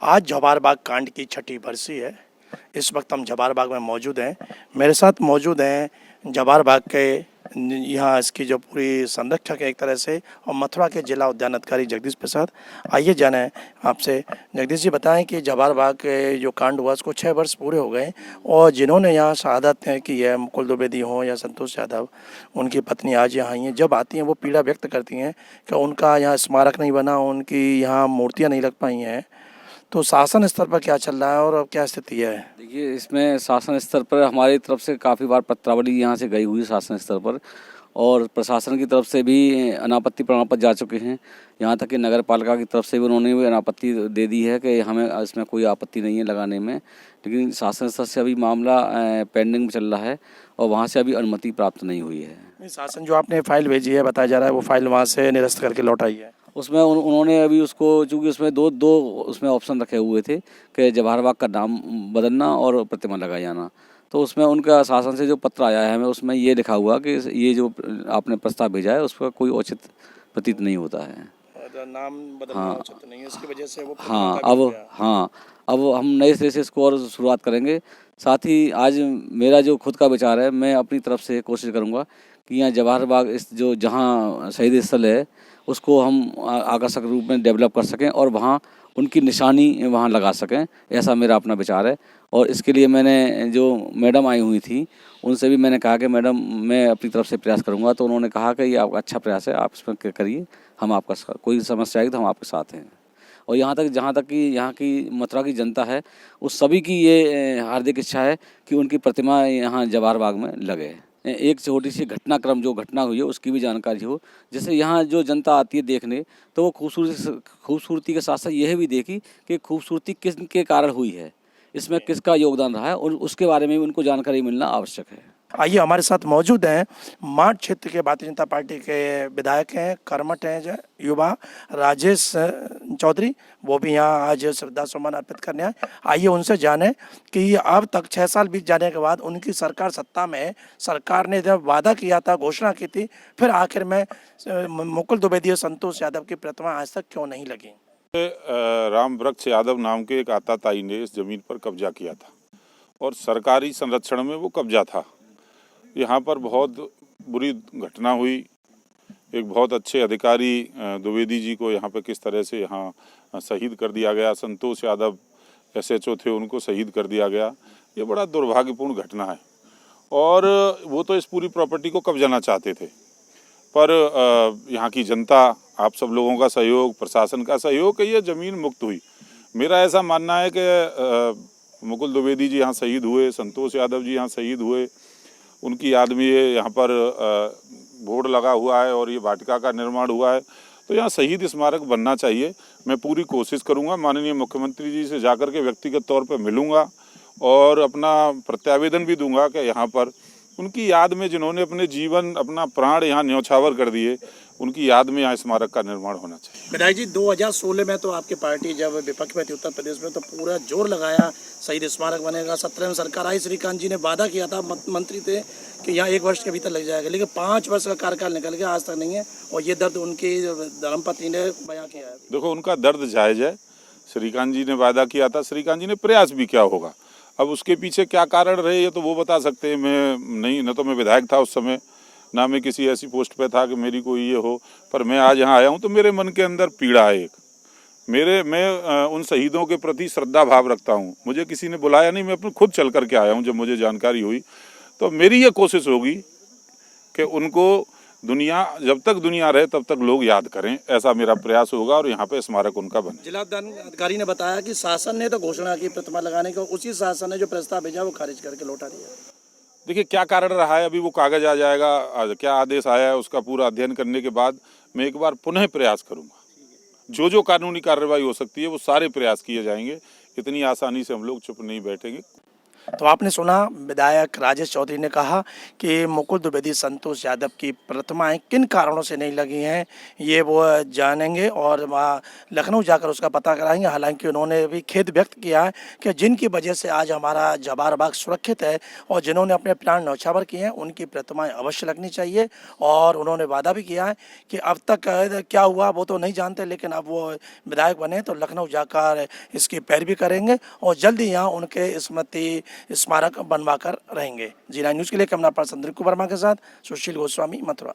आज जवाहर बाग कांड की छठी बरसी है। इस वक्त हम जवाहर बाग में मौजूद हैं। मेरे साथ मौजूद हैं जवाहर बाग के यहाँ इसकी जो पूरी संरक्षक है एक तरह से, और मथुरा के जिला उद्यान अधिकारी जगदीश प्रसाद। आइए जाने आपसे। जगदीश जी बताएं कि जवाहर बाग के जो कांड हुआ उसको 6 वर्ष पूरे हो गए, और जिन्होंने यहाँ शहादत की है, मुकुल द्विवेदी हों या संतोष यादव, उनकी पत्नी आज यहाँ आई हैं। जब आती हैं वो पीड़ा व्यक्त करती हैं कि उनका यहाँ स्मारक नहीं बना, उनकी यहाँ मूर्तियाँ नहीं लग पाई हैं। तो शासन स्तर पर क्या चल रहा है और अब क्या स्थिति है? देखिए, इसमें शासन स्तर पर हमारी तरफ से काफ़ी बार पत्रावली यहाँ से गई हुई शासन स्तर पर, और प्रशासन की तरफ से भी अनापत्ति प्रमाण पत्र जा चुके हैं। यहाँ तक कि नगर पालिका की तरफ से भी उन्होंने भी अनापत्ति दे दी है कि हमें इसमें कोई आपत्ति नहीं है लगाने में, लेकिन शासन स्तर से अभी मामला पेंडिंग में चल रहा है और वहाँ से अभी अनुमति प्राप्त नहीं हुई है। शासन जो आपने फाइल भेजी है, बताया जा रहा है वो फाइल वहाँ से निरस्त करके लौट आई है। उसमें उन्होंने अभी उसको, चूँकि उसमें दो उसमें ऑप्शन रखे हुए थे कि जवाहर बाग का नाम बदलना और प्रतिमा लगाई जाना, तो उसमें उनका शासन से जो पत्र आया है हमें, उसमें ये लिखा हुआ कि ये जो आपने प्रस्ताव भेजा है उस पर कोई औचित प्रतीत नहीं होता है। नाम बदलना हाँ, उचित नहीं है, इसकी वजह से वो अब हम नए सिरे से इसको और शुरुआत करेंगे। साथ ही आज मेरा जो खुद का विचार है, मैं अपनी तरफ से कोशिश करूँगा कि यहाँ जवाहर बाग इस जो जहाँ शहीद स्थल है उसको हम आकर्षक रूप में डेवलप कर सकें और वहाँ उनकी निशानी वहाँ लगा सकें, ऐसा मेरा अपना विचार है। और इसके लिए मैंने जो मैडम आई हुई थी उनसे भी मैंने कहा कि मैडम मैं अपनी तरफ से प्रयास करूँगा, तो उन्होंने कहा कि ये आपका अच्छा प्रयास है, आप इसमें करिए, हम आपका कोई समस्या आएगी तो हम आपके साथ हैं। और जहाँ तक कि यहाँ की मथुरा की जनता है, उस सभी की ये हार्दिक इच्छा है कि उनकी प्रतिमा यहाँ जवाहर बाग में लगे। एक छोटी सी घटनाक्रम जो घटना हुई है उसकी भी जानकारी हो, जैसे यहाँ जो जनता आती है देखने, तो वो खूबसूरती के साथ साथ यह भी देखी कि खूबसूरती किसके कारण हुई है, इसमें किसका योगदान रहा है, और उसके बारे में भी उनको जानकारी मिलना आवश्यक है। आइए हमारे साथ मौजूद हैं माठ क्षेत्र के भारतीय जनता पार्टी के विधायक हैं, कर्मठ हैं, युवा राजेश चौधरी, वो भी यहाँ आज श्रद्धा सुमन अर्पित करने आए। आइए उनसे जाने कि अब तक 6 साल बीत जाने के बाद उनकी सरकार सत्ता में है, सरकार ने जब वादा किया था, घोषणा की थी, फिर आखिर में मुकुल द्विवेदी और संतोष यादव की प्रतिमा आज तक क्यों नहीं लगी? राम वृक्ष यादव नाम के एक आताताई ने इस जमीन पर कब्जा किया था और सरकारी संरक्षण में वो कब्जा था। यहाँ पर बहुत बुरी घटना हुई। एक बहुत अच्छे अधिकारी द्विवेदी जी को यहाँ पे किस तरह से यहाँ शहीद कर दिया गया, संतोष यादव SHO थे, उनको शहीद कर दिया गया। ये बड़ा दुर्भाग्यपूर्ण घटना है और वो तो इस पूरी प्रॉपर्टी को कब्जाना चाहते थे, पर यहाँ की जनता, आप सब लोगों का सहयोग, प्रशासन का सहयोग, कि ये ज़मीन मुक्त हुई। मेरा ऐसा मानना है कि मुकुल द्विवेदी जी यहाँ शहीद हुए, संतोष यादव जी यहाँ शहीद हुए, उनकी याद में ये यहाँ पर बोर्ड लगा हुआ है और ये वाटिका का निर्माण हुआ है, तो यहाँ शहीद स्मारक बनना चाहिए। मैं पूरी कोशिश करूँगा, माननीय मुख्यमंत्री जी से जाकर के व्यक्तिगत तौर पर मिलूँगा और अपना प्रत्यावेदन भी दूंगा कि यहाँ पर उनकी याद में, जिन्होंने अपने जीवन, अपना प्राण यहाँ न्यौछावर कर दिए, उनकी याद में यहाँ स्मारक का निर्माण होना चाहिए। विधायक जी, 2016 में तो आपकी पार्टी जब विपक्ष में थी उत्तर प्रदेश में, तो पूरा जोर लगाया शहीद स्मारक बनेगा। 17 में सरकार आई, श्रीकांत जी ने वादा किया था, मंत्री थे, कि यहाँ 1 वर्ष के भीतर लग जाएगा, लेकिन 5 वर्ष का कार्यकाल निकल गया, आज तक नहीं है। और ये दर्द उनकी धर्मपत्नी ने बयां किया है। देखो, उनका दर्द जायज़ है। श्रीकांत जी ने वादा किया था, श्रीकांत जी ने प्रयास भी किया होगा। अब उसके पीछे क्या कारण रहे ये तो वो बता सकते हैं। मैं नहीं, न तो मैं विधायक था उस समय, ना मैं किसी ऐसी पोस्ट पे था कि मेरी कोई ये हो, पर मैं आज यहाँ आया हूँ तो मेरे मन के अंदर पीड़ा है एक। मैं उन शहीदों के प्रति श्रद्धा भाव रखता हूँ। मुझे किसी ने बुलाया नहीं, मैं अपने खुद चल करके आया हूँ। जब मुझे जानकारी हुई तो मेरी ये कोशिश होगी कि उनको जब तक दुनिया रहे तब तक लोग याद करें, ऐसा मेरा प्रयास होगा और यहाँ पे स्मारक उनका बने। जिला उद्यान अधिकारी ने बताया कि शासन ने तो घोषणा की प्रतिमा लगाने की, उसी शासन ने जो प्रस्ताव भेजा वो खारिज करके लौटा दिया। देखिए, क्या कारण रहा है, अभी वो कागज आ जाएगा, क्या आदेश आया है उसका पूरा अध्ययन करने के बाद मैं एक बार पुनः प्रयास करूँगा। जो कानूनी कार्रवाई हो सकती है वो सारे प्रयास किए जाएंगे। इतनी आसानी से हम लोग चुप नहीं बैठेंगे। तो आपने सुना विधायक राजेश चौधरी ने कहा कि मुकुल द्विवेदी संतोष यादव की प्रतिमाएं किन कारणों से नहीं लगी हैं, ये वो जानेंगे और वहाँ लखनऊ जाकर उसका पता कराएंगे। हालांकि उन्होंने भी खेद व्यक्त किया है कि जिनकी वजह से आज हमारा जवाहर बाग सुरक्षित है और जिन्होंने अपने प्राण न्यौछावर किए हैं उनकी प्रतिमाएं अवश्य लगनी चाहिए। और उन्होंने वादा भी किया है कि अब तक क्या हुआ वो तो नहीं जानते, लेकिन अब वो विधायक बने तो लखनऊ जाकर इसकी पैरवी करेंगे और जल्द ही यहाँ उनके स्मृति स्मारक बनवा कर रहेंगे। जी9 न्यूज़ के लिए कैमरा पर्सन दिलीप वर्मा के साथ सुशील गोस्वामी, मथुरा।